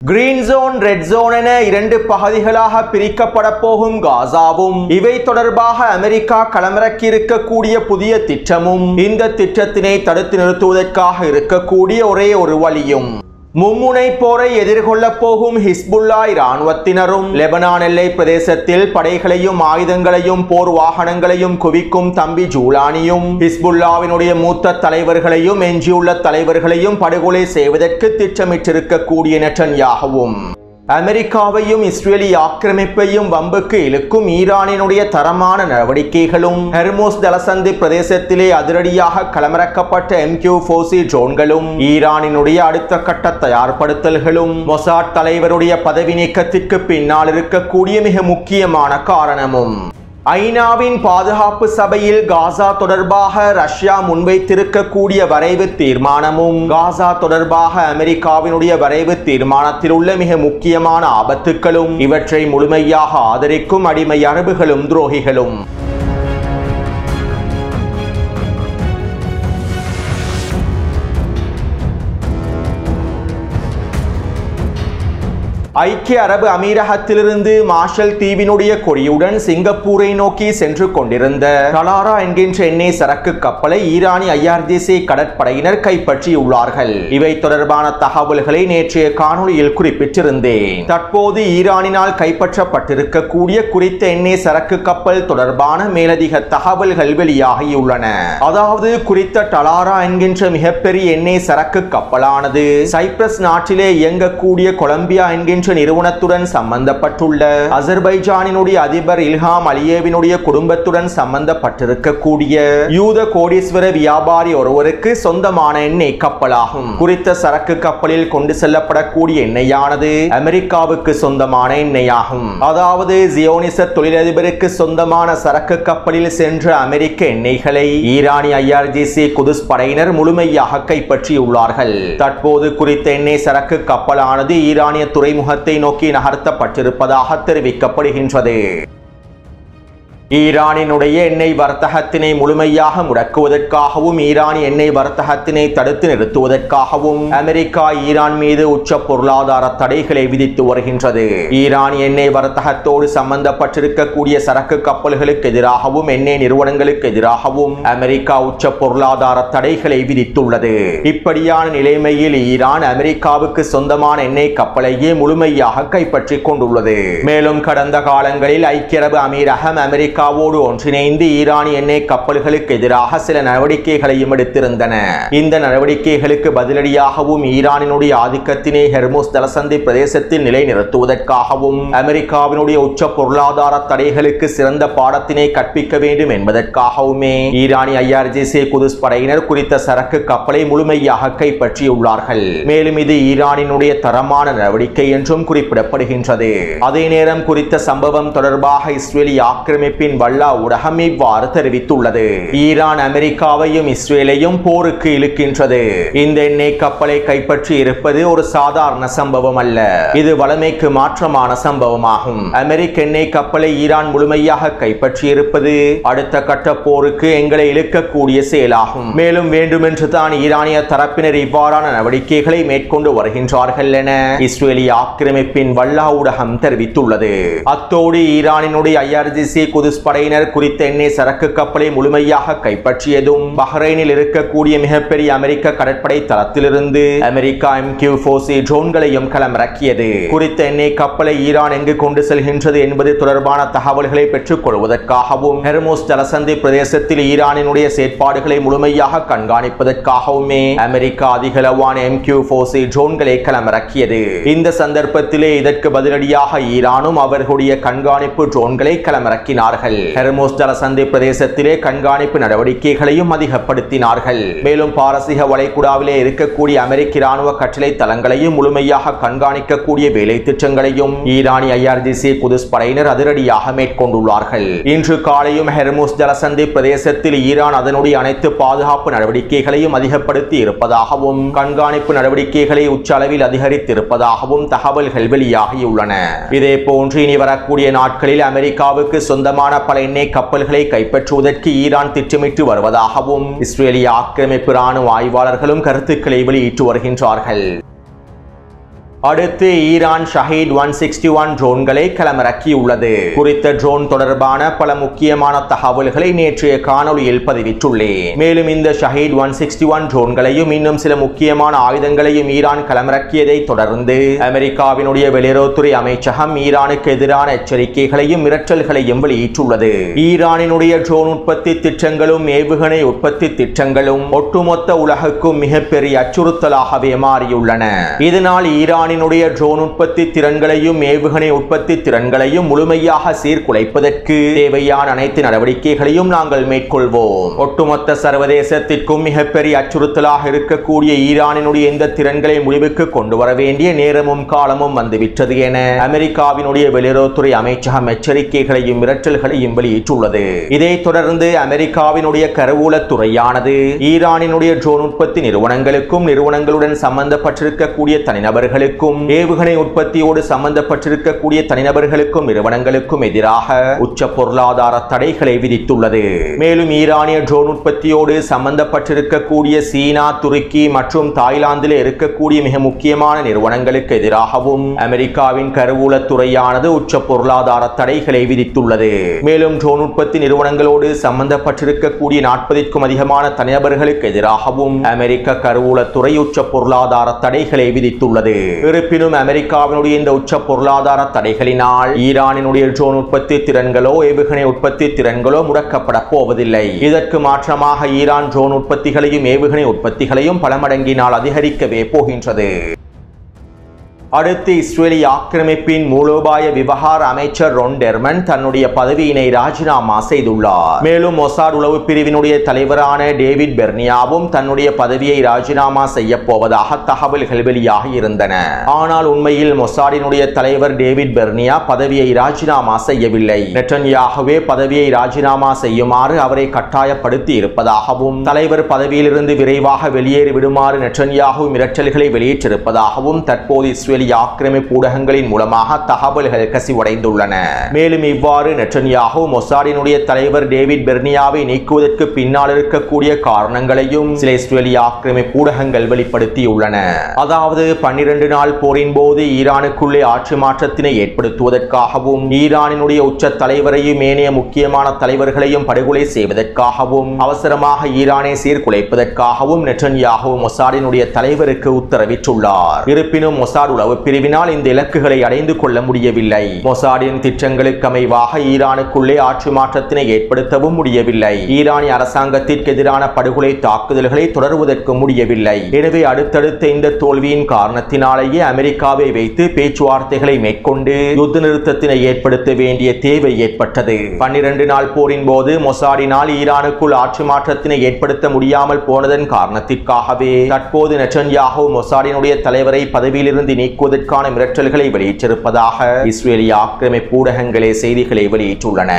Green zone, red zone என இரண்டு பகுதிகளாக பிரிக்கப்பட போகும் காசாவும் இவை தொடர்பாக அமெரிக்கா களமிறக்கி இருக்கக்கூடிய புதிய திட்டமும் இந்த திட்டத்தினை தடுத்து நிறுத்துவதற்காக இருக்கக்கூடிய ஒரே ஒரு வழியும் மும்முனை போரை எதிர்கொள்ளப் போகும் ஹிஸ்புல்லா இராணுவத்தினரும் லெபனான் எல்லை பிரதேசத்தில் படைகளையும் ஆயுதங்களையும் போர் வாகனங்களையும் குவிக்கும் தம்பி ஜூலானியும் ஹிஸ்புல்லாவினுடைய மூத்த தலைவர்களையும் எஞ்சியுள்ள தலைவர்களையும் படுகொலை செய்வதற்கு திட்டமிட்டிருக்கக்கூடிய நெட்டன்யாகுவும் அமெரிக்காவையும் இஸ்ரேலி ஆக்கிரமிப்பையும் வம்புக்கு இழுக்கும் ஈரானினுடைய தரமான நடவடிக்கைகளும் ஹெர்மோஸ் ஜலசந்தி பிரதேசத்திலே அதிரடியாக களமிறக்கப்பட்ட MQ-4C ட்ரோன்களும் ஈரானினுடைய அடுத்த கட்ட தயார்படுத்தல்களும் மொசாட் தலைவருடைய பதவி நீக்கத்திற்கு பின்னால் இருக்கக்கூடிய மிக முக்கியமான காரணமும் ஐநாவின் பாதுகாப்பு சபையில் காசா தொடர்பாக ரஷ்யா முன்வைத்திருக்கக்கூடிய வரைவு தீர்மானமும் காசா தொடர்பாக அமெரிக்காவினுடைய வரைவு தீர்மானத்தில் உள்ள மிக முக்கியமான ஆபத்துக்களும் இவற்றை முழுமையாக ஆதரிக்கும் அடிமை அரபுகளும் துரோகிகளும் ஐக்கிய அரபு அமீரகத்திலிருந்து மார்ஷல் தீவினுடைய கொடியுடன் சிங்கப்பூரை நோக்கி சென்று கொண்டிருந்த டலாரா என்கின்ற எண்ணெய் சரக்கு கப்பலை ஈரானி IRGC கடற்படையினர் கைப்பற்றியுள்ளார்கள். இவை தொடர்பான தகவல்களை நேற்றைய காணொளியில் குறிப்பிட்டிருந்தேன். தற்போது ஈரானினால் கைப்பற்றப்பட்டிருக்கக்கூடிய குறித்த எண்ணெய் சரக்கு கப்பல் தொடர்பான மேலதிக தகவல்கள் வெளியாகியுள்ளன. அதாவது குறித்த டலாரா என்கின்ற மிகப்பெரிய எண்ணெய் சரக்கு கப்பலானது சைப்ரஸ் நாட்டிலே இயங்கக்கூடிய கொலம்பியா என்கின்ற நிறுவனத்துடன் சம்பந்தப்பட்டுள்ள அசர்பைஜானினுடைய அதிபர் இல்ஹாம் அலியேவினுடைய குடும்பத்துடன் சம்பந்தப்பட்டிருக்கக்கூடிய யூத கோடீஸ்வர வியாபாரி ஒருவருக்கு சொந்தமான எண்ணெய் கப்பலாகும். குறித்த சரக்கு கப்பலில் கொண்டு செல்லப்படக்கூடிய எண்ணெயானது அமெரிக்காவுக்கு சொந்தமான எண்ணெயாகும். அதாவது ஜியோனிச தொழிலதிபருக்கு சொந்தமான சரக்கு கப்பலில் சென்ற அமெரிக்க எண்ணெய்களை ஈரானி IRGC குதுஸ் படையினர் முழுமையாக கைப்பற்றியுள்ளார்கள். தற்போது குறித்த எண்ணெய் சரக்கு கப்பலானது ஈரானிய துறைமுக நோக்கி நகர்த்தப்பட்டிருப்பதாக தெரிவிக்கப்படுகின்றது. ஈரானினுடைய எண்ணெய் வர்த்தகத்தினை முழுமையாக முடக்குவதற்காகவும் ஈரான் எண்ணெய் வர்த்தகத்தினை தடுத்து நிறுத்துவதற்காகவும் அமெரிக்கா ஈரான் மீது உச்ச பொருளாதார தடைகளை விதித்து வருகின்றது. ஈரான் எண்ணெய் வர்த்தகத்தோடு சம்பந்தப்பட்டிருக்கக்கூடிய சரக்கு கப்பல்களுக்கு எதிராகவும் எண்ணெய் நிறுவனங்களுக்கு எதிராகவும் அமெரிக்கா உச்ச பொருளாதார தடைகளை விதித்துள்ளது. இப்படியான நிலைமையில் ஈரான் அமெரிக்காவுக்கு சொந்தமான எண்ணெய் கப்பலையே முழுமையாக கைப்பற்றிக் கொண்டுள்ளது. மேலும் கடந்த காலங்களில் ஐக்கிய அரபு அமீரகம் அமெரிக்காவோடு ஒன்றிணைந்து ஈரான் எண்ணெய் கப்பல்களுக்கு எதிராக சில நடவடிக்கைகளையும் எடுத்திருந்தன. இந்த நடவடிக்கைகளுக்கு பதிலடியாகவும் ஈரானினுடைய ஆதிக்கத்தினை ஹெர்மோஸ் ஜலசந்தி பிரதேசத்தில் நிலைநிறுத்துவதற்காகவும் அமெரிக்காவினுடைய உச்ச பொருளாதார தடைகளுக்கு சிறந்த பாடத்தினை கற்பிக்க வேண்டும் என்பதற்காகவுமே ஈரானி IRGC குதுஸ் படையினர் குறித்த சரக்கு கப்பலை முழுமையாக கைப்பற்றியுள்ளார்கள். மேலும் இது ஈரானினுடைய தரமான நடவடிக்கை என்றும் குறிப்பிடப்படுகின்றது. அதே நேரம் குறித்த சம்பவம் தொடர்பாக இஸ்ரேலி ஆக்கிரமிப்பின் வல்லா ஊடகம் இவ்வாறு தெரிவித்துள்ளது. ஈரான் அமெரிக்காவையும் இஸ்ரேலையும் போருக்கு இழுக்கின்றது. இந்த எண்ணெய் கப்பலை கைப்பற்றி இருப்பது ஒரு சாதாரண சம்பவம் அல்ல. இது வளமைக்கு மாற்றமான சம்பவமாகும். அமெரிக்க எண்ணெய் கப்பலை ஈரான் முழுமையாக கைப்பற்றி இருப்பது அடுத்த கட்ட போருக்கு எங்களை இழுக்கக்கூடிய செயலாகும். மேலும் வேண்டுமென்று தான் ஈரானிய தரப்பினர் இவ்வாறான நடவடிக்கைகளை மேற்கொண்டு வருகின்றார்கள் என இஸ்ரேலிய ஆக்கிரமிப்பின் வல்லா ஊடகம் தெரிவித்துள்ளது. அத்தோடு ஈரானினுடைய IRGC குதுஸ் படையினர் குறித்த எண்ணெய் சரக்கு கப்பலை முழுமையாக கைப்பற்றியதும் பஹ்ரைனில் இருக்கக்கூடிய மிகப்பெரிய அமெரிக்க கடற்படை தளத்திலிருந்து அமெரிக்கா MQ-4C ட்ரோன்களையும் களமிறக்கியது. குறித்த எண்ணெய் கப்பலை ஈரான் எங்கு கொண்டு செல்கின்றது என்பது தொடர்பான தகவல்களை பெற்றுக் கொள்வதற்காகவும் ஹெர்மோஸ் ஜலசந்தி பிரதேசத்தில் ஈரானினுடைய செயற்பாடுகளை முழுமையாக கண்காணிப்பதற்காகவுமே அமெரிக்கா அதிகளவான MQ-4C ட்ரோன்களை களமிறக்கியது. இந்த சந்தர்ப்பத்திலே இதற்கு பதிலடியாக ஈரானும் அவர்களுடைய கண்காணிப்பு ட்ரோன்களை களமிறக்கினார்கள். ஹெர்மோஸ் ஜலசந்தி பிரதேசத்திலே கண்காணிப்பு நடவடிக்கைகளையும் அதிகப்படுத்தினார்கள். மேலும் பாரசீக வளைகுடாவிலே இருக்கக்கூடிய அமெரிக்க இராணுவ கட்டளை தளங்களையும் முழுமையாக கண்காணிக்கக்கூடிய வேலை திட்டங்களையும் ஈரானி IRGC குதுஸ் படையினர் அதிரடியாக மேற்கொண்டுள்ளார்கள். இன்று காலையும் ஹெர்மோஸ் ஜலசந்தி பிரதேசத்தில் ஈரான் அதனுடைய அனைத்து பாதுகாப்பு நடவடிக்கைகளையும் அதிகப்படுத்தி இருப்பதாகவும் கண்காணிப்பு நடவடிக்கைகளை உச்ச அளவில் அதிகரித்திருப்பதாகவும் தகவல்கள் வெளியாகியுள்ளன. இதே போன்று இனி வரக்கூடிய நாட்களில் அமெரிக்காவுக்கு சொந்தமான பல எண்ணெய் கப்பல்களை கைப்பற்றுவதற்கு ஈரான் திட்டமிட்டு வருவதாகவும் இஸ்ரேலிய ஆக்கிரமிப்பு இராணுவ ஆய்வாளர்களும் கருத்துக்களை வெளியிட்டு வருகின்றார்கள். அடுத்து ஈரான் ஷஹீத் 161 ட்ரோன்களை களமிறக்கியுள்ளது. குறித்த ட்ரோன் தொடர்பான பல முக்கியமான தகவல்களை நேற்றைய காணொளியில் பதிவிட்டுள்ளேன். மேலும் இந்த ஷஹீத் 161 ட்ரோன்களையும் இன்னும் சில முக்கியமான ஆயுதங்களையும் ஈரான் களமிறக்கியதை தொடர்ந்து அமெரிக்காவினுடைய வெளியுறவுத்துறை அமைச்சகம் ஈரானுக்கு எதிரான எச்சரிக்கைகளையும் மிரட்டல்களையும் வெளியிட்டுள்ளது. ஈரானினுடைய ட்ரோன் உற்பத்தி திட்டங்களும் ஏவுகணை உற்பத்தி திட்டங்களும் ஒட்டுமொத்த உலகுக்கும் மிகப்பெரிய அச்சுறுத்தலாகவே மாறியுள்ளன. இதனால் ஈரானினுடைய ட்ரோன் உற்பத்தி திறன்களையும் ஏவுகணை உற்பத்தி திறன்களையும் முழுமையாக சீர்குலைப்பதற்கு தேவையான அனைத்து நடவடிக்கைகளையும் நாங்கள் மேற்கொள்வோம். ஒட்டுமொத்த சர்வதேசத்திற்கும் மிகப்பெரிய அச்சுறுத்தலாக இருக்கக்கூடிய ஈரானினுடைய இந்த திறன்களை முடிவுக்கு கொண்டு வர வேண்டிய நேரமும் காலமும் வந்துவிட்டது என அமெரிக்காவினுடைய வெளியுறவுத்துறை அமைச்சகம் எச்சரிக்கைகளையும் மிரட்டல்களையும் வெளியிட்டுள்ளது. இதைத் தொடர்ந்து அமெரிக்காவினுடைய கருவூலத்துறையானது ஈரானினுடைய ட்ரோன் உற்பத்தி நிறுவனங்களுக்கும் நிறுவனங்களுடன் சம்பந்தப்பட்டிருக்கக்கூடிய தனிநபர்களுக்கும் ஏவுகணை உற்பத்தியோடு சம்பந்தப்பட்டிருக்கக்கூடிய தனிநபர்களுக்கும் நிறுவனங்களுக்கும் எதிராக உச்ச பொருளாதார தடைகளை விதித்துள்ளது. மேலும் ஈரானிய ட்ரோன் உற்பத்தியோடு சம்பந்தப்பட்டிருக்கக்கூடிய சீனா, துருக்கி மற்றும் தாய்லாந்தில் இருக்கக்கூடிய மிக முக்கியமான நிறுவனங்களுக்கு எதிராகவும் அமெரிக்காவின் கருவூலத்துறையானது உச்ச பொருளாதார தடைகளை விதித்துள்ளது. மேலும் ட்ரோன் உற்பத்தி நிறுவனங்களோடு சம்பந்தப்பட்டிருக்கக்கூடிய 40க்கும் அதிகமான தனிநபர்களுக்கு எதிராகவும் அமெரிக்க கருவூலத்துறை உச்ச பொருளாதார தடைகளை விதித்துள்ளது. இருப்பினும் அமெரிக்காவினுடைய இந்த உச்ச பொருளாதார தடைகளினால் ஈரானினுடைய ட்ரோன் உற்பத்தி திறன்களோ ஏவுகணை உற்பத்தி திறன்களோ முடக்கப்பட போவதில்லை. இதற்கு மாற்றமாக ஈரான் ட்ரோன் உற்பத்திகளையும் ஏவுகணை உற்பத்திகளையும் பல மடங்கினால் அதிகரிக்கவே போகின்றது. அடுத்து இஸ்ரேலிய ஆக்கிரமிப்பின் மூலோபாய விவகார அமைச்சர் ரொன் டெர்மன் தன்னுடைய பதவியினை ராஜினாமா செய்துள்ளார். மேலும் மொசாட் உளவு பிரிவினுடைய தலைவரான டேவிட் பெர்னியாவும் தன்னுடைய பதவியை ராஜினாமா செய்ய போவதாக தகவல்கள் வெளியாகி இருந்தன. ஆனால் உண்மையில் மொசாடினுடைய தலைவர் டேவிட் பெர்னியா பதவியை ராஜினாமா செய்யவில்லை. நெட்டன்யாகுவே பதவியை ராஜினாமா செய்யுமாறு அவரை கட்டாயப்படுத்தி இருப்பதாகவும் தலைவர் பதவியிலிருந்து விரைவாக வெளியேறி விடுமாறு நெட்டன்யாகு மிரட்டல்களை வெளியிட்டிருப்பதாகவும் தற்போது இஸ்ரேலிய ஆக்கிரமிப்பு ஊடகங்களின் மூலமாக தகவல்கள் கசிவடைந்துள்ளன. மேலும் இவ்வாறு நெட்டன்யாகு மொசாடினுடைய தலைவர் டேவிட் பெர்னியாவை நீக்குவதற்கு பின்னால் இருக்கக்கூடிய காரணங்களையும் சில இஸ்ரேலிய ஆக்கிரமிப்பு ஊடகங்கள் வெளிப்படுத்தியுள்ளன. அதாவது 12 நாள் போரின் போது ஈரானுக்குள்ளே ஆட்சி மாற்றத்தினை ஏற்படுத்துவதற்காகவும் ஈரானினுடைய உச்ச தலைவரையும் ஏனைய முக்கியமான தலைவர்களையும் படுகொலை செய்வதற்காகவும் அவசரமாக ஈரானை சீர்குலைப்பதற்காகவும் நெட்டன்யாகு மொசாடினுடைய தலைவருக்கு உத்தரவிட்டுள்ளார். இருப்பினும் மொசாட் உளவு பிரிவினால் இந்த இலக்குகளை அடைந்து கொள்ள முடியவில்லை. மொசாடின் திட்டங்களுக்கு அமைவாக ஈரானுக்குள்ளே ஆட்சி மாற்றத்தினை ஏற்படுத்தவும் முடியவில்லை. ஈரானிய அரசாங்கத்திற்கு எதிரான படுகொலை தாக்குதல்களை தொடர்வதற்கு முடியவில்லை. எனவே அடுத்தடுத்த இந்த தோல்வியின் காரணத்தினாலேயே அமெரிக்காவை வைத்து பேச்சுவார்த்தைகளை மேற்கொண்டு யுத்த நிறுத்தத்தினை ஏற்படுத்த வேண்டிய தேவை ஏற்பட்டது. 12 நாள் போரின் போது மொசாடினால் ஈரானுக்குள் ஆட்சி மாற்றத்தினை ஏற்படுத்த முடியாமல் போனதன் காரணத்திற்காகவே தற்போது நெட்டன்யாகு மொசாடினுடைய தலைவரை பதவியிலிருந்து நீக்குவதற்கான மிரட்டல்களை வெளியிட்டிருப்பதாக இஸ்ரேலிய ஆக்கிரமிப்பு ஊடகங்களே செய்திகளை வெளியிட்டுள்ளன.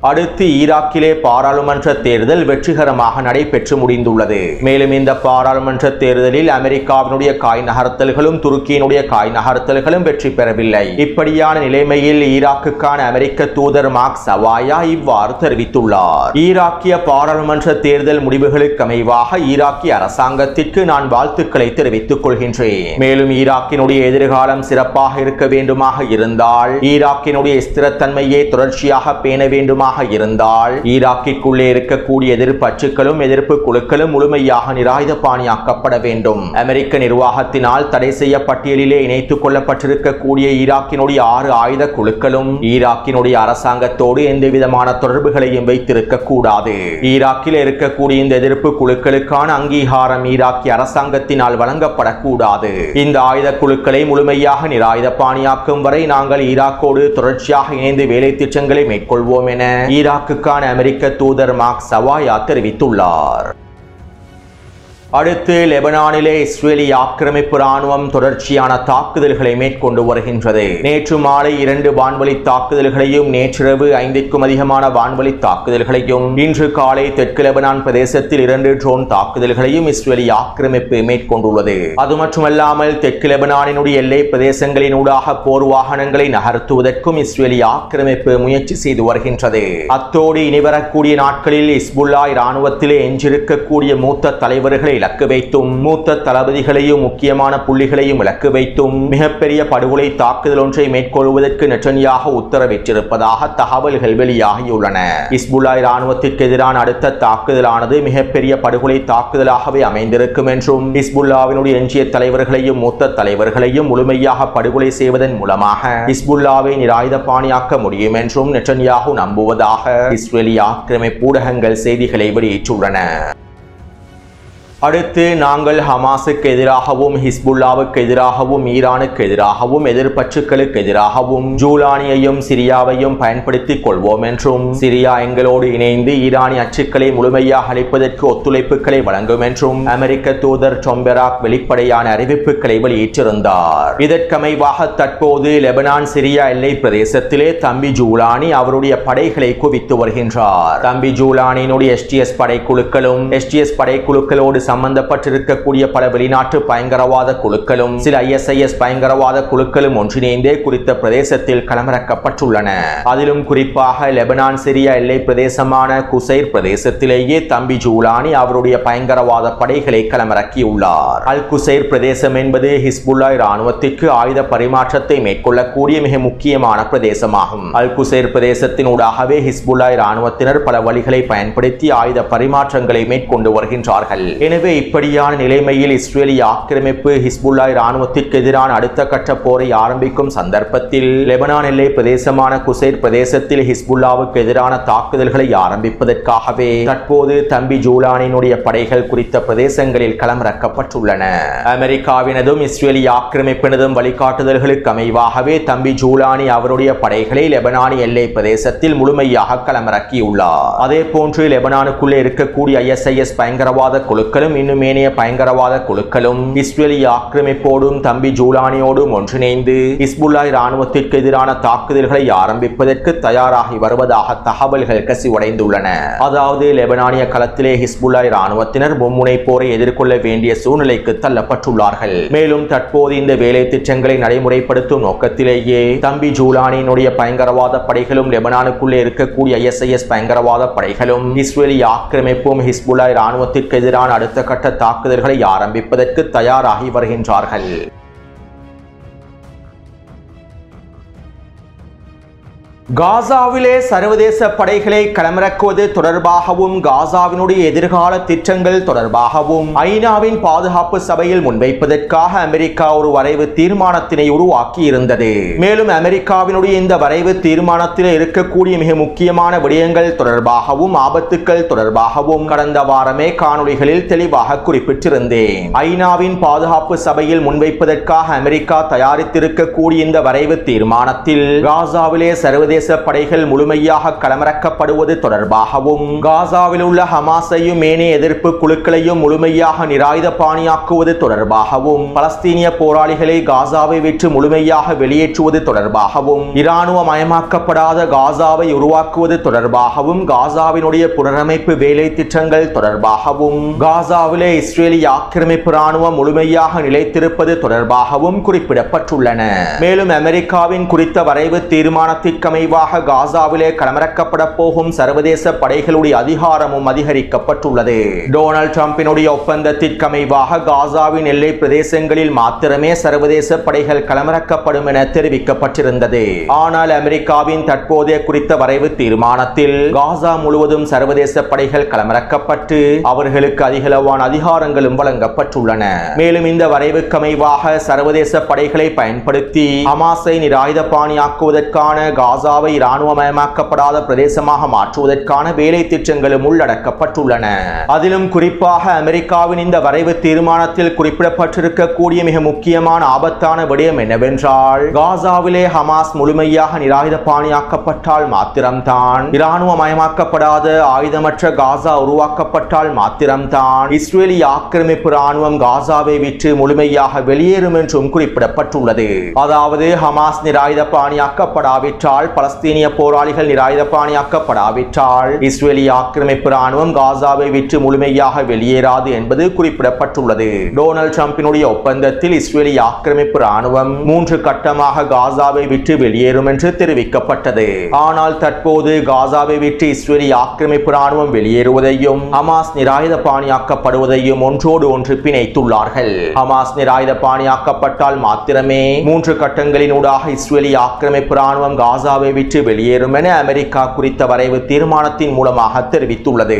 அடுத்து ஈராக்கிலே பாராளுமன்ற தேர்தல் வெற்றிகரமாக நடைபெற்று முடிந்துள்ளது. மேலும் இந்த பாராளுமன்ற தேர்தலில் அமெரிக்காவினுடைய காய் நகர்த்தல்களும் துருக்கியினுடைய காய் நகர்த்தல்களும் வெற்றி பெறவில்லை. இப்படியான நிலைமையில் ஈராக்குக்கான அமெரிக்க தூதர் மார்க் சவாயா இவ்வாறு தெரிவித்துள்ளார். ஈராக்கிய பாராளுமன்ற தேர்தல் முடிவுகளுக்கு அமைவாக ஈராக்கிய அரசாங்கத்திற்கு நான் வாழ்த்துக்களை தெரிவித்துக் கொள்கின்றேன். மேலும் ஈராக்கினுடைய எதிர்காலம் சிறப்பாக இருக்க வேண்டுமாக இருந்தால் ஈராக்கினுடைய ஸ்திரத்தன்மையை தொடர்ச்சியாக பேண வேண்டுமாக இருந்தால் ஈராக்கிற்குள்ளே இருக்கக்கூடிய எதிர்ப்பு அச்சுக்களும் எதிர்ப்பு குழுக்களும் முழுமையாக நிராயுதபாணியாக்கப்பட வேண்டும். அமெரிக்க நிர்வாகத்தினால் தடை செய்ய பட்டியலிலே இணைத்துக் கொள்ளப்பட்டிருக்கக்கூடிய ஈராக்கினுடைய 6 ஆயுத குழுக்களும் ஈராக்கினுடைய அரசாங்கத்தோடு எந்தவிதமான தொடர்புகளையும் வைத்திருக்க கூடாது. ஈராக்கில் இருக்கக்கூடிய இந்த எதிர்ப்பு குழுக்களுக்கான அங்கீகாரம் ஈராக்கிய அரசாங்கத்தினால் வழங்கப்படக்கூடாது. இந்த ஆயுத குழுக்களை முழுமையாக நிராயுதபாணியாக்கும் வரை நாங்கள் ஈராக்கோடு தொடர்ச்சியாக இணைந்து வேலை திட்டங்களை மேற்கொள்வோம் என ஈராக்குக்கான அமெரிக்க தூதர் மார்க் சவாயா தெரிவித்துள்ளார். அடுத்து லெபனானிலே இஸ்ரேலிய ஆக்கிரமிப்பு ராணுவம் தொடர்ச்சியான தாக்குதல்களை மேற்கொண்டு வருகின்றது. நேற்று மாலை 2 வான்வழி தாக்குதல்களையும் நேற்றிரவு 5க்கும் அதிகமான வான்வழி தாக்குதல்களையும் இன்று காலை தெற்கு லெபனான் பிரதேசத்தில் 2 ட்ரோன் தாக்குதல்களையும் இஸ்ரேலிய ஆக்கிரமிப்பு மேற்கொண்டுள்ளது. அது மட்டுமல்லாமல் தெற்கு லெபனானினுடைய எல்லை பிரதேசங்களினூடாக போர் வாகனங்களை நகர்த்துவதற்கும் இஸ்ரேலிய ஆக்கிரமிப்பு முயற்சி செய்து வருகின்றது. அத்தோடு இனிவரக்கூடிய நாட்களில் ஹிஸ்புல்லா ராணுவத்திலே எஞ்சிருக்கக்கூடிய மூத்த தலைவர்களை இலக்கு வைத்தும் மூத்த தளபதிகளையும் முக்கியமான புள்ளிகளையும் இலக்கு வைத்தும் மிகப்பெரிய படுகொலை தாக்குதல் ஒன்றை மேற்கொள்வதற்கு நெட்டன்யாஹு உத்தரவிட்டிருப்பதாக தகவல்கள் வெளியாகியுள்ளன. ஹிஸ்புல்லாஹ் இராணுவத்திற்கு எதிரான அடுத்த தாக்குதலானது மிகப்பெரிய படுகொலை தாக்குதலாகவே அமைந்திருக்கும் என்றும் ஹிஸ்புல்லாவினுடைய எஞ்சிய தலைவர்களையும் மூத்த தலைவர்களையும் முழுமையாக படுகொலை செய்வதன் மூலமாக ஹிஸ்புல்லாவை நிராயுதபாணியாக்க முடியும் என்றும் நெட்டன்யாஹு நம்புவதாக இஸ்ரேலிய ஆக்கிரமிப்பு ஊடகங்கள் செய்திகளை வெளியிட்டுள்ளன. அடுத்து நாங்கள் ஹமாஸுக்கு எதிராகவும் ஹிஸ்புல்லாவுக்கு எதிராகவும் ஈரானுக்கு எதிராகவும் எதிர்ப்பற்றுக்களுக்கு எதிராகவும் ஜூலானியையும் சிரியாவையும் பயன்படுத்திக் கொள்வோம் என்றும் சிரியா எங்களோடு இணைந்து ஈரானிய அச்சுக்களை முழுமையாக அளிப்பதற்கு ஒத்துழைப்புகளை வழங்கும் என்றும் அமெரிக்க தூதர் டொம்பெராக் வெளிப்படையான அறிவிப்புகளை வெளியிட்டிருந்தார். இதற்கமைவாக தற்போது லெபனான் சிரியா எல்லை பிரதேசத்திலே தம்பி ஜூலானி அவருடைய படைகளை குவித்து வருகின்றார். தம்பி ஜூலானியினுடைய எஸ்டிஎஸ் படைக்குழுக்களும் எஸ்டிஎஸ் படைக்குழுக்களோடு சம்பந்தப்பட்டிருக்கக்கூடிய பல வெளிநாட்டு பயங்கரவாத குழுக்களும் சில ISIS பயங்கரவாத குழுக்களும் ஒன்றிணைந்தே குறித்த பிரதேசத்தில் களமிறக்கப்பட்டுள்ளன. அதிலும் குறிப்பாக லெபனான் சிரியா எல்லை பிரதேசமான குசைர் பிரதேசத்திலேயே தம்பி ஜூலானி அவருடைய பயங்கரவாத படைகளை களமிறக்கியுள்ளார். அல் குசைர் பிரதேசம் என்பது ஹிஸ்புல்லாஹ் இராணுவத்திற்கு ஆயுத பரிமாற்றத்தை மேற்கொள்ளக்கூடிய மிக முக்கியமான பிரதேசமாகும். அல் குசைர் பிரதேசத்தினூடாகவே ஹிஸ்புல்லாஹ் இராணுவத்தினர் பல வழிகளை பயன்படுத்தி ஆயுத பரிமாற்றங்களை மேற்கொண்டு வருகின்றார்கள். எனவே இப்படியான நிலைமையில் இஸ்ரேலிய ஆக்கிரமிப்பு ஹிஸ்புல்லாஹ் இராணுவத்திற்கு எதிரான அடுத்த கட்ட போரை ஆரம்பிக்கும் சந்தர்ப்பத்தில் லெபனான் எல்லை பிரதேசமான குசைர் பிரதேசத்தில் ஹிஸ்புல்லாவுக்கு எதிரான தாக்குதல்களை ஆரம்பிப்பதற்காகவே தற்போது தம்பி ஜூலானியினுடைய படைகள் குறித்த பிரதேசங்களில் களமிறக்கப்பட்டுள்ளன. அமெரிக்காவினதும் இஸ்ரேலிய ஆக்கிரமிப்பினதும் வழிகாட்டுதல்களுக்கு அமைவாகவே தம்பி ஜூலானி அவருடைய படைகளை லெபனான் எல்லை பிரதேசத்தில் முழுமையாக களமிறக்கியுள்ளார். அதே போன்று லெபனானுக்குள்ளே இருக்கக்கூடிய ISIS பயங்கரவாத குழுக்களும் இன்னும் ஏனைய பயங்கரவாத குழுக்களும் இஸ்ரேலிய ஆக்கிரமிப்போடும் தம்பி ஜூலானியோடும் ஒன்றிணைந்து ஹிஸ்புல்லாஹ் இராணுவத்திற்கு எதிரான தாக்குதல்களை ஆரம்பிப்பதற்கு தயாராகி வருவதாக தகவல்கள் கசிவடைந்துள்ளன. அதாவது லெபனானிய களத்திலே ஹிஸ்புல்லாஹ் இராணுவத்தினர் மும்முனை போரை எதிர்கொள்ள வேண்டிய சூழ்நிலைக்கு தள்ளப்பட்டுள்ளார்கள். மேலும் தற்போது இந்த வேலை திட்டங்களை நடைமுறைப்படுத்தும் நோக்கத்திலேயே தம்பி ஜூலானியினுடைய பயங்கரவாத படைகளும் லெபனானுக்குள்ளே இருக்கக்கூடிய ISIS பயங்கரவாத படைகளும் இஸ்ரேலிய ஆக்கிரமிப்பும் ஹிஸ்புல்லாஹ் இராணுவத்திற்கு எதிரான அடுத்த கட்ட தாக்குதல்களை ஆரம்பிப்பதற்கு தயாராகி வருகின்றார்கள். காசாவிலே சர்வதேச படைகளை களமிறக்குவது தொடர்பாகவும் காசாவினுடைய எதிர்கால திட்டங்கள் தொடர்பாகவும் ஐநாவின் பாதுகாப்பு சபையில் முன்வைப்பதற்காக அமெரிக்கா ஒரு வரைவு தீர்மானத்தினை உருவாக்கி இருந்தது. மேலும் அமெரிக்காவினுடைய இந்த வரைவு தீர்மானத்தில் இருக்கக்கூடிய மிக முக்கியமான விடயங்கள் தொடர்பாகவும் ஆபத்துக்கள் தொடர்பாகவும் கடந்த வாரமே காணொளிகளில் தெளிவாக குறிப்பிட்டிருந்தேன். ஐநாவின் பாதுகாப்பு சபையில் முன்வைப்பதற்காக அமெரிக்கா தயாரித்திருக்கக்கூடிய இந்த வரைவு தீர்மானத்தில் காசாவிலே சர்வதேச படைகள் முழுமையாக களமிறக்கப்படுவது தொடர்பாகவும் காசாவில் உள்ள ஹமாஸையும் ஏனைய எதிர்ப்பு குழுக்களையும் முழுமையாக நிராயுதபாணியாக்குவது தொடர்பாகவும் பலஸ்தீனிய போராளிகளை காசாவை விட்டு முழுமையாக வெளியேற்றுவது தொடர்பாகவும் இராணுவமயமாக்கப்படாத காசாவை உருவாக்குவது தொடர்பாகவும் காசாவினுடைய புனரமைப்பு வேலை திட்டங்கள் தொடர்பாகவும் காசாவிலே இஸ்ரேலிய ஆக்கிரமிப்பு இராணுவம் முழுமையாக நிலைத்திருப்பது தொடர்பாகவும் குறிப்பிடப்பட்டுள்ளன. மேலும் அமெரிக்காவின் குறித்த வரைவு தீர்மானத்திற்கு காசாவிலே களமிறக்கப்பட போகும் சர்வதேச படைகளுடைய அதிகாரமும் அதிகரிக்கப்பட்டுள்ளது. டொனால்ட் ட்ரம்பினுடைய ஒப்பந்தத்திற்கு அமைவாக காசாவின் எல்லை பிரதேசங்களில் மாத்திரமே சர்வதேச படைகள் களமிறக்கப்படும் என தெரிவிக்கப்பட்டிருந்தது. ஆனால் அமெரிக்காவின் தற்போதைய குறித்த வரைவு தீர்மானத்தில் காசா முழுவதும் சர்வதேச படைகள் களமிறக்கப்பட்டு அவர்களுக்கு அதிகளவான அதிகாரங்களும் வழங்கப்பட்டுள்ளன. மேலும் இந்த வரைவுக்கு அமைவாக சர்வதேச படைகளை பயன்படுத்தி ஹமாஸை நிராயுதபாணியாக்குவதற்கான காசாவை இராணுவமயமாக்கப்படாத பிரதேசமாக மாற்றுவதற்கான வேலை திட்டங்களும் உள்ளடக்கப்பட்டுள்ளன. அதிலும் குறிப்பாக அமெரிக்காவின் இந்த வரைவு தீர்மானத்தில் குறிப்பிடப்பட்டிருக்கக்கூடிய மிக முக்கியமான ஆபத்தான விடயம் என்னவென்றால் காசாவிலே ஹமாஸ் முழுமையாக நிராயுதபாணியாக்கப்பட்டால் மாத்திரம்தான் இராணுவமயமாக்கப்படாத ஆயுதமற்ற காசா உருவாக்கப்பட்டால் மாத்திரம்தான் இஸ்ரேலிய ஆக்கிரமிப்பு இராணுவம் காசாவை விட்டு முழுமையாக வெளியேறும் என்றும் குறிப்பிடப்பட்டுள்ளது. அதாவது ஹமாஸ் நிராயுதபாணியாக்கப்படாவிட்டால் பலஸ்தீனிய போராளிகள் நிராயுதபாணியாக்கப்படாவிட்டால் இஸ்ரேலிய ஆக்கிரமிப்பு ராணுவம் காசாவை விட்டு முழுமையாக வெளியேறாது என்பது குறிப்பிடப்பட்டுள்ளது. டொனால்ட் ட்ரம்பினுடைய ஒப்பந்தத்தில் இஸ்ரேலிய ஆக்கிரமிப்பு ராணுவம் 3 கட்டமாக காசாவை விட்டு வெளியேறும் என்று தெரிவிக்கப்பட்டது. ஆனால் தற்போது காசாவை விட்டு இஸ்ரேலிய ஆக்கிரமிப்பு ராணுவம் வெளியேறுவதையும் ஹமாஸ் நிராயுதபாணியாக்கப்படுவதையும் ஒன்றோடு ஒன்று பிணைத்துள்ளார்கள். ஹமாஸ் நிராயுதபாணியாக்கப்பட்டால் மாத்திரமே 3 கட்டங்களினூடாக இஸ்ரேலிய ஆக்கிரமிப்பு ராணுவம் காசாவை விட்டு வெளியேறும் என அமெரிக்கா குறித்த வரைவு தீர்மானத்தின் மூலமாக தெரிவித்துள்ளது.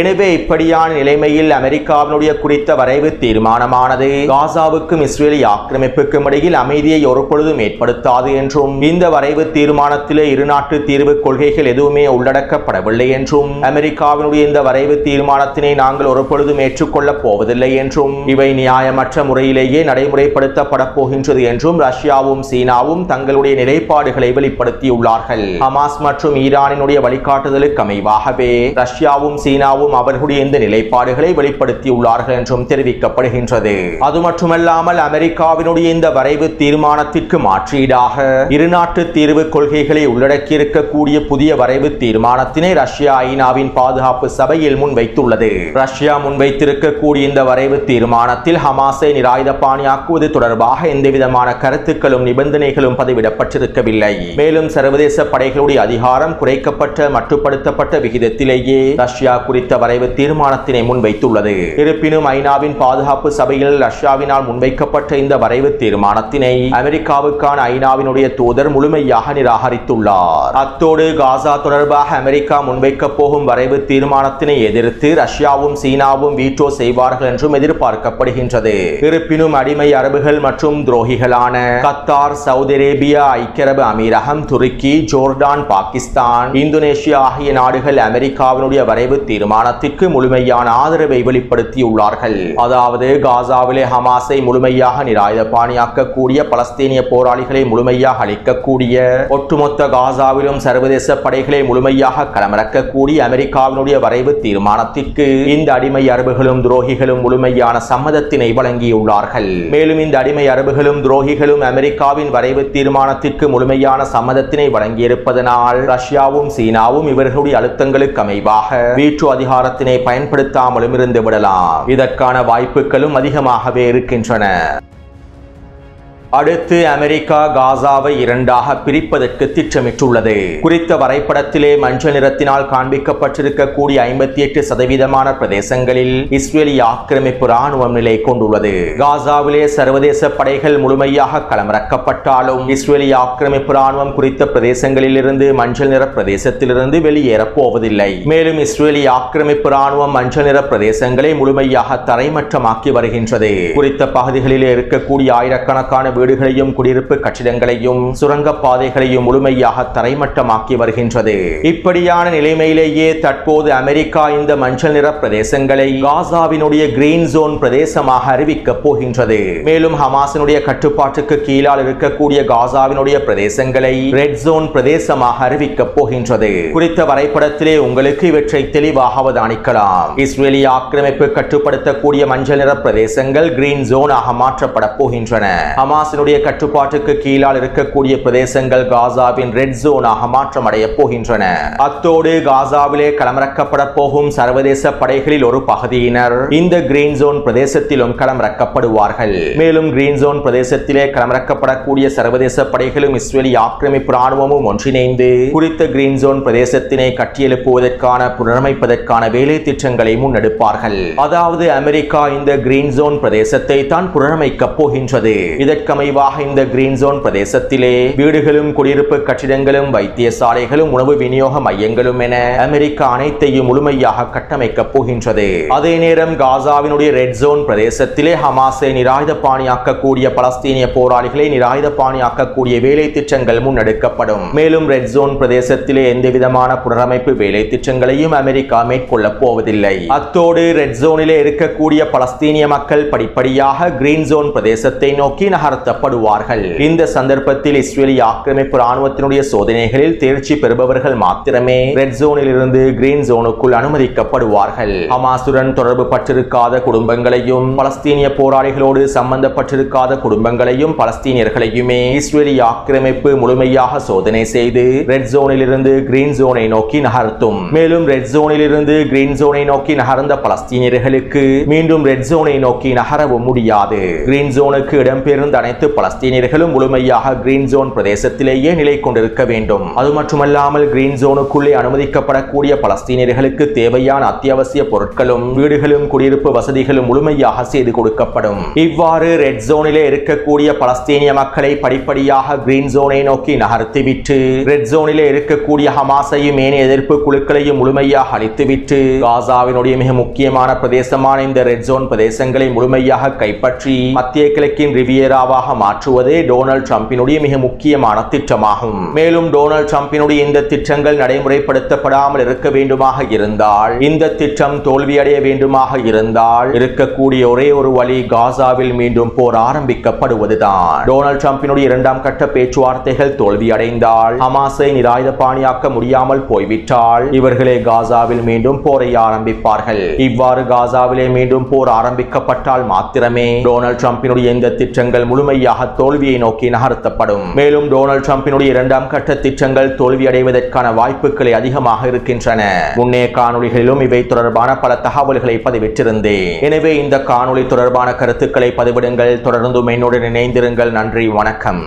எனவே இப்படியான நிலைமையில் அமெரிக்காவினுடைய குறித்த வரைவு தீர்மானமானது காசாவுக்கும் இஸ்ரேலிய ஆக்கிரமிப்புக்கும் இடையில் அமைதியை ஒருபொழுதும் ஏற்படுத்தாது என்றும் இந்த வரைவு தீர்மானத்திலே இருநாட்டு தீர்வு கொள்கைகள் எதுவுமே உள்ளடக்கப்படவில்லை என்றும் அமெரிக்காவினுடைய இந்த வரைவு தீர்மானத்தினை நாங்கள் ஒருபொழுதும் ஏற்றுக்கொள்ளப் போவதில்லை என்றும் இவை நியாயமற்ற முறையிலேயே நடைமுறைப்படுத்தப்பட போகின்றது என்றும் ரஷ்யாவும் சீனாவும் தங்களுடைய நிலைப்பாடுகளை வெளிப்படுத்தியுள்ளார்கள். ஹமாஸ் மற்றும் ஈரானினுடைய வழிகாட்டுதலுக்கு அமைவாகவே ரஷ்யாவும் சீனாவும் அவர்களுடைய இந்த நிலைப்பாடுகளை வெளிப்படுத்தியுள்ளார்கள் என்றும் தெரிவிக்கப்படுகின்றது. அது மட்டுமல்லாமல் அமெரிக்காவினுடைய இந்த வரைவு தீர்மானத்திற்கு மாற்றீடாக இருநாட்டு தீர்வு கொள்கைகளை உள்ளடக்கியிருக்கக்கூடிய புதிய வரைவு தீர்மானத்தினை ரஷ்யா ஐநாவின் பாதுகாப்பு சபையில் முன்வைத்துள்ளது. ரஷ்யா முன்வைத்திருக்கக்கூடிய இந்த வரைவு தீர்மானத்தில் ஹமாஸை நிராயுதபாணியாக்குவது தொடர்பாக எந்தவிதமான கருத்துக்களும் நிபந்தனைகளும் பதிவிடப்பட்டிருக்கவில்லை. மேலும் சர்வதேச படைகளுடைய அதிகாரம் குறைக்கப்பட்ட மட்டுப்படுத்தப்பட்ட விகிதத்திலேயே ரஷ்யா குறித்த வரைவு தீர்மானத்தினை முன்வைத்துள்ளது. இருப்பினும் ஐநாவின் பாதுகாப்பு சபையில் ரஷ்யாவினால் முன்வைக்கப்பட்ட இந்த வரைவு தீர்மானத்தினை அமெரிக்காவுக்கான ஐநாவினுடைய தூதர் முழுமையாக நிராகரித்துள்ளார். அத்தோடு காசா தொடர்பாக அமெரிக்கா முன்வைக்க போகும் வரைவு தீர்மானத்தினை எதிர்த்து ரஷ்யாவும் சீனாவும் வீட்டோ செய்வார்கள் என்றும் எதிர்பார்க்கப்படுகின்றது. இருப்பினும் அடிமை அரபுகள் மற்றும் துரோகிகளான கத்தார், சவுதி அரேபியா, ஐக்கிய அரபு அமீரகம், துருக்கி, ஜோர்டான், பாகிஸ்தான், இந்தோனேஷியா ஆகிய நாடுகள் அமெரிக்காவினுடைய வரைவு தீர்மானத்திற்கு முழுமையான ஆதரவை வெளிப்படுத்தியுள்ளார்கள். அதாவது காசாவிலே ஹமாஸை முழுமையாக நிராயுதபாணியாக்கக்கூடிய, பலஸ்தீனிய போராளிகளை முழுமையாக அழிக்கக்கூடிய, ஒட்டுமொத்த காசாவிலும் சர்வதேச படைகளை முழுமையாக களமிறக்கக்கூடிய அமெரிக்காவினுடைய வரைவு தீர்மானத்திற்கு இந்த அடிமை அரபுகளும் துரோகிகளும் முழுமையான சம்மதத்தினை வழங்கியுள்ளார்கள். மேலும் இந்த அடிமை அரபுகளும் துரோகிகளும் அமெரிக்காவின் வரைவு தீர்மானத்திற்கு முழுமையான சம்மதத்தினை வழங்கியிருப்பதனால் ரஷ்யாவும் சீனாவும் இவர்களுடைய அழுத்தங்களுக்கு அமைவாக வீட்டோ அதிகாரத்தினை பயன்படுத்தாமலும் இருந்து விடலாம். இதற்கான வாய்ப்புகளும் அதிகமாகவே இருக்கின்றன. அடுத்து அமெரிக்கா காசாவை இரண்டாக பிரிப்பதற்கு திட்டமிட்டுள்ளது. குறித்த வரைபடத்திலே மஞ்சள் நிறத்தினால் காண்பிக்கப்பட்டிருக்கக்கூடிய 58% பிரதேசங்களில் இஸ்ரேலிய ஆக்கிரமிப்பு ராணுவம் நிலை கொண்டுள்ளது. காசாவிலே சர்வதேச படைகள் முழுமையாக களமிறக்கப்பட்டாலும் இஸ்ரேலிய ஆக்கிரமிப்பு ராணுவம் குறித்த பிரதேசங்களில் இருந்து மஞ்சள் நிற பிரதேசத்திலிருந்து வெளியேறப் போவதில்லை. மேலும் இஸ்ரேலிய ஆக்கிரமிப்பு ராணுவம் மஞ்சள் நிற பிரதேசங்களை முழுமையாக தரைமட்டமாக்கி வருகின்றது. குறித்த பகுதிகளிலே இருக்கக்கூடிய ஆயிரக்கணக்கான வீடுகளையும் குடியிருப்பு கட்டிடங்களையும் சுரங்க பாதைகளையும் முழுமையாக தரைமட்டமாக்கி வருகின்றது. இப்படியான நிலைமையிலேயே தற்போது அமெரிக்கா இந்த மஞ்சள் நிற பிரதேசங்களை காசாவினுடைய கிரீன் ஜோன் பிரதேசமாக அறிவிக்கப் போகின்றது. மேலும் ஹமாஸினுடைய கட்டுப்பாட்டுக்கு கீழால் இருக்கக்கூடிய காசாவினுடைய பிரதேசங்களை ரெட் ஜோன் பிரதேசமாக அறிவிக்கப் போகின்றது. குறித்த வரைபடத்திலே உங்களுக்கு இவற்றை தெளிவாக அவதானிக்கலாம். இஸ்ரேலிய ஆக்கிரமிப்பு கட்டுப்படுத்தக்கூடிய மஞ்சள் நிற பிரதேசங்கள் கிரீன் ஜோனாக மாற்றப்பட போகின்றன. ஹமாஸ் கட்டுப்பாட்டுக்கு கீழால் இருக்கக்கூடிய பிரதேசங்கள் காசாவின் ரெட் ஜோனாக மாற்றமடைய போகின்றன. அத்தோடு காசாவிலே களமிறக்கப்பட போகும் சர்வதேச படைகளில் ஒரு பகுதியினர் இந்த கிரீன் ஜோன் பிரதேசத்திலும் களமிறக்கப்படுவார்கள். மேலும் கிரீன் ஜோன் பிரதேசத்திலே களமிறக்கப்படக்கூடிய சர்வதேச படைகளும் இஸ்ரேலிய ஆக்கிரமிப்பு ராணுவமும் ஒன்றிணைந்து குறித்த கிரீன் ஜோன் பிரதேசத்தினை கட்டியெழுப்புவதற்கான புனரமைப்பதற்கான வேலை திட்டங்களை முன்னெடுப்பார்கள். அதாவது அமெரிக்கா இந்த கிரீன் ஜோன் பிரதேசத்தை தான் புனரமைக்கப் போகின்றது. இதற்கமைவாக இந்த கிரீன் ஜோன் பிரதேசத்திலே வீடுகளும் குடியிருப்பு கட்டிடங்களும் வைத்தியசாலைகளும் உணவு விநியோக மையங்களும் என அமெரிக்கா அனைத்தையும் முழுமையாக கட்டமைக்கப் போகின்றது. அதே நேரம் காசாவினுடைய ரெட் ஜோன் பிரதேசத்திலே ஹமாஸை நிராயுதபாணியாக்கக்கூடிய பலஸ்தீனிய போராளிகளை நிராயுதபாணியாக்கக்கூடிய வேலை திட்டங்கள் முன்னெடுக்கப்படும். மேலும் ரெட் ஜோன் பிரதேசத்திலே எந்தவிதமான புனரமைப்பு வேலை திட்டங்களையும் அமெரிக்கா மேற்கொள்ளப் போவதில்லை. அத்தோடு ரெட் ஜோனிலே இருக்கக்கூடிய பலஸ்தீனிய மக்கள் படிப்படியாக கிரீன் ஜோன் பிரதேசத்தை நோக்கி நகர்த்த நடத்தப்படுவார்கள். இந்த சந்தர்ப்பத்தில் இஸ்ரேலிய ஆக்கிரமிப்பு ராணுவத்தினுடைய சோதனைகளில் தேர்ச்சி பெறுபவர்கள் மாத்திரமே ரெட் ஜோனில் இருந்து கிரீன் ஜோனுக்குள் அனுமதிக்கப்படுவார்கள். ஹமாசுடன் தொடர்பு பட்டிருக்காத குடும்பங்களையும் பலஸ்தீனிய போராளிகளோடு சம்பந்தப்பட்டிருக்காத குடும்பங்களையும் பலஸ்தீனியர்களையுமே இஸ்ரேலிய ஆக்கிரமிப்பு முழுமையாக சோதனை செய்து ரெட் ஜோனில் இருந்து கிரீன் ஜோனை நோக்கி நகர்த்தும். மேலும் ரெட் ஜோனில் இருந்து கிரீன் ஜோனை நோக்கி நகர்ந்த பலஸ்தீனியர்களுக்கு மீண்டும் ரெட் ஜோனை நோக்கி நகரவும் முடியாது. கிரீன் ஜோனுக்கு இடம்பெயர்ந்த அனைத்து பலஸ்தீனியர்களும் முழுமையாக கிரீன் ஜோன் பிரதேசத்திலேயே நிலை கொண்டிருக்க வேண்டும். அது மட்டுமல்லாமல் கிரீன் ஜோனுக்குள்ளே அனுமதிக்கப்படக்கூடிய பலஸ்தீனியர்களுக்கு தேவையான அத்தியாவசிய பொருட்களும் வீடுகளும் குடியிருப்பு வசதிகளும் முழுமையாக செய்து கொடுக்கப்படும். இவ்வாறு ரெட் ஜோனிலே இருக்கக்கூடிய பலஸ்தீனிய மக்களை படிப்படியாக கிரீன் ஜோனை நோக்கி நகர்த்திவிட்டு ரெட் ஜோனிலே இருக்கக்கூடிய ஹமாஸையும் ஏனைய எதிர்ப்பு குழுக்களையும் முழுமையாக அழித்துவிட்டு காசாவினுடைய மிக முக்கியமான பிரதேசமான இந்த ரெட் ஜோன் பிரதேசங்களை முழுமையாக கைப்பற்றி மத்திய கிழக்கின் ரிவியராவாக மாற்றுவதே டொனால்ட் ட்ரம்பினுடைய மிக முக்கியமான திட்டமாகும். மேலும் டொனால்ட் ட்ரம்பினுடைய இந்த திட்டங்கள் நடைமுறைப்படுத்தப்படாமல் இருக்க வேண்டுமாக இருந்தால், இந்த திட்டம் தோல்வியடைய வேண்டுமாக இருந்தால் இருக்கக்கூடிய ஒரே ஒரு வழி காசாவில் மீண்டும் போர் ஆரம்பிக்கப்படுவதுதான். டொனால்ட் ட்ரம்பினுடைய இரண்டாம் கட்ட பேச்சுவார்த்தைகள் தோல்வியடைந்தால், ஹமாஸை நிராயுதபாணியாக்க முடியாமல் போய்விட்டால் இவர்களே காசாவில் மீண்டும் போரை ஆரம்பிப்பார்கள். இவ்வாறு காசாவிலே மீண்டும் போர் ஆரம்பிக்கப்பட்டால் மாத்திரமே டொனால்ட் ட்ரம்பினுடைய இந்த திட்டங்கள் முழுமையாக தோல்வியை நோக்கி நகர்த்தப்படும். மேலும் டொனால்ட் ட்ரம்பினுடைய இரண்டாம் கட்ட திட்டங்கள் தோல்வியடைவதற்கான வாய்ப்புகளை அதிகமாக இருக்கின்றன. முன்னே காணொளிகளிலும் இவை தொடர்பான பல தகவல்களை பதிவிட்டிருந்தேன். எனவே இந்த காணொளி தொடர்பான கருத்துக்களை பதிவிடுங்கள். தொடர்ந்தும் என்னுடன் இணைந்திருங்கள். நன்றி, வணக்கம்.